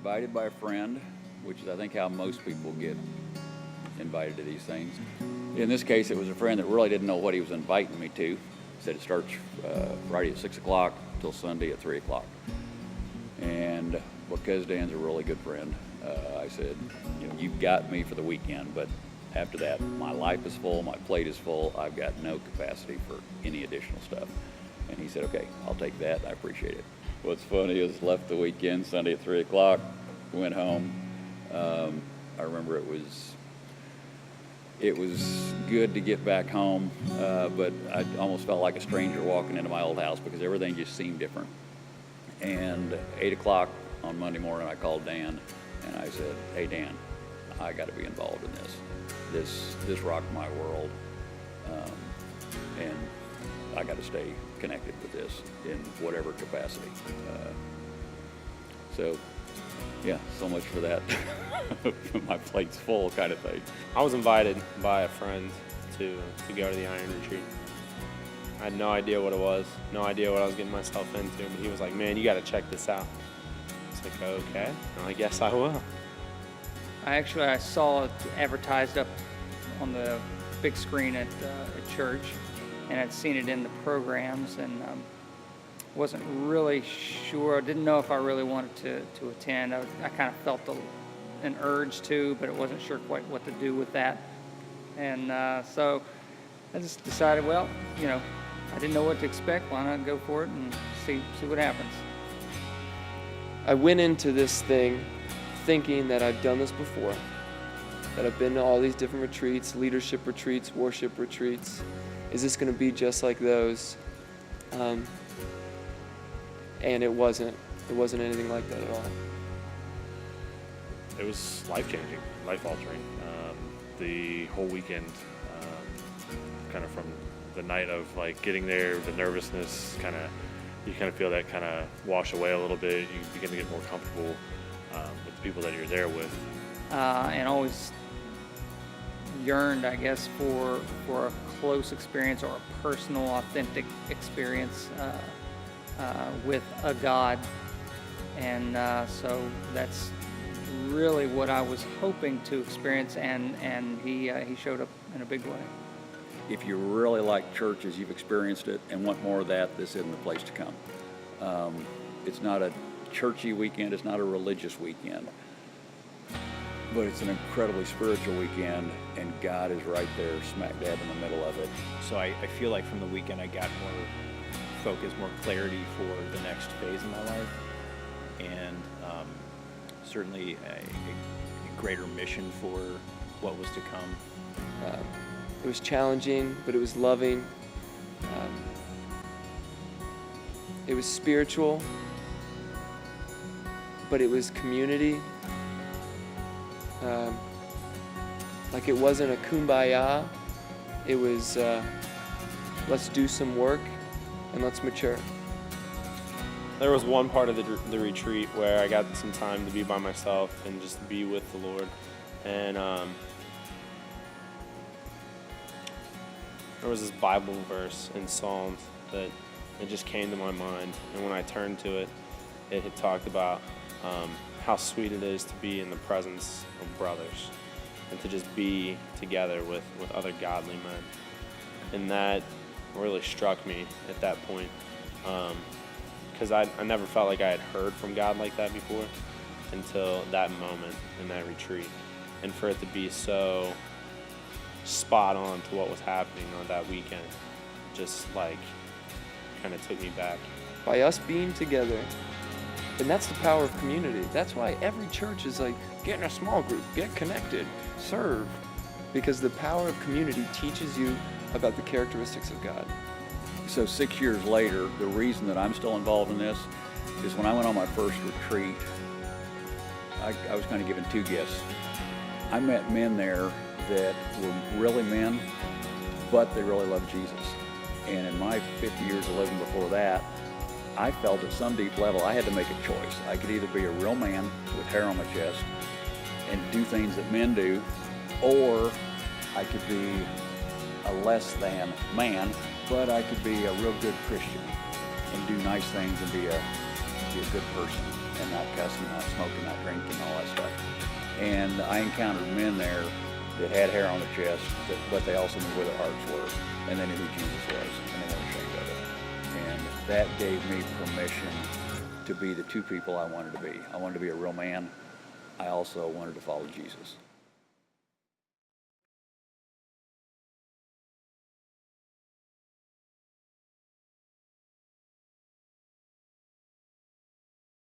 invited by a friend, which is I think how most people get invited to these things. In this case, it was a friend that really didn't know what he was inviting me to. He said it starts Friday at 6 o'clock till Sunday at 3 o'clock. And because Dan's a really good friend, I said, you've got me for the weekend, but after that, my life is full, my plate is full, I've got no capacity for any additional stuff. And he said, okay, I'll take that, I appreciate it. What's funny is left the weekend, Sunday at 3 o'clock, went home. I remember it was good to get back home, but I almost felt like a stranger walking into my old house because everything just seemed different. And 8 o'clock on Monday morning, I called Dan and I said, hey Dan, I got to be involved in this. This rocked my world, and I got to stay connected with this in whatever capacity. So much for that. My plate's full kind of thing. I was invited by a friend to go to the Iron Retreat. I had no idea what it was, no idea what I was getting myself into, but he was like, man, you got to check this out. It's like, okay, well, I guess I will. I saw it advertised up on the big screen at church, and I'd seen it in the programs, and wasn't really sure. I didn't know if I really wanted to attend. I kind of felt an urge to, but I wasn't sure quite what to do with that. And so I just decided, well, I didn't know what to expect. Why not go for it and see what happens? I went into this thing thinking that I've done this before, that I've been to all these different retreats, leadership retreats, worship retreats. Is this going to be just like those? And it wasn't. It wasn't anything like that at all. It was life-changing, life-altering. The whole weekend, kind of from the night of like getting there, the nervousness, you feel that kind of wash away a little bit. You begin to get more comfortable with the people that you're there with. And always yearned, I guess, for a close experience or a personal, authentic experience with a God. And so that's really what I was hoping to experience, and he showed up in a big way. If you really like church as you've experienced it and want more of that, this isn't the place to come. It's not a churchy weekend, it's not a religious weekend, but it's an incredibly spiritual weekend, and God is right there smack dab in the middle of it. So I feel like from the weekend I got more focus, more clarity for the next phase in my life, and certainly a greater mission for what was to come. It was challenging, but it was loving. It was spiritual, but it was community. Like it wasn't a kumbaya. It was let's do some work and let's mature. There was one part of the retreat where I got some time to be by myself and just be with the Lord. And there was this Bible verse in Psalms that it just came to my mind. And when I turned to it, it had talked about how sweet it is to be in the presence of brothers and to just be together with other godly men. And that really struck me at that point. Because I never felt like I had heard from God like that before until that moment in that retreat. And for it to be so spot on to what was happening on that weekend, just like kind of took me back. By us being together, and that's the power of community. That's why every church is like, get in a small group, get connected, serve. Because the power of community teaches you about the characteristics of God. So 6 years later, the reason that I'm still involved in this is when I went on my first retreat, I was kind of given two gifts. I met men there that were really men, but they really loved Jesus. And in my 50 years of living before that, I felt at some deep level I had to make a choice. I could either be a real man with hair on my chest and do things that men do, or I could be a less than man, but I could be a real good Christian and do nice things and be a good person. and not cussing, not smoking, not drinking, all that stuff. And I encountered men there that had hair on their chest, but they also knew where their hearts were, and they knew who Jesus was, and they weren't ashamed of it. And that gave me permission to be the two people I wanted to be. I wanted to be a real man. I also wanted to follow Jesus.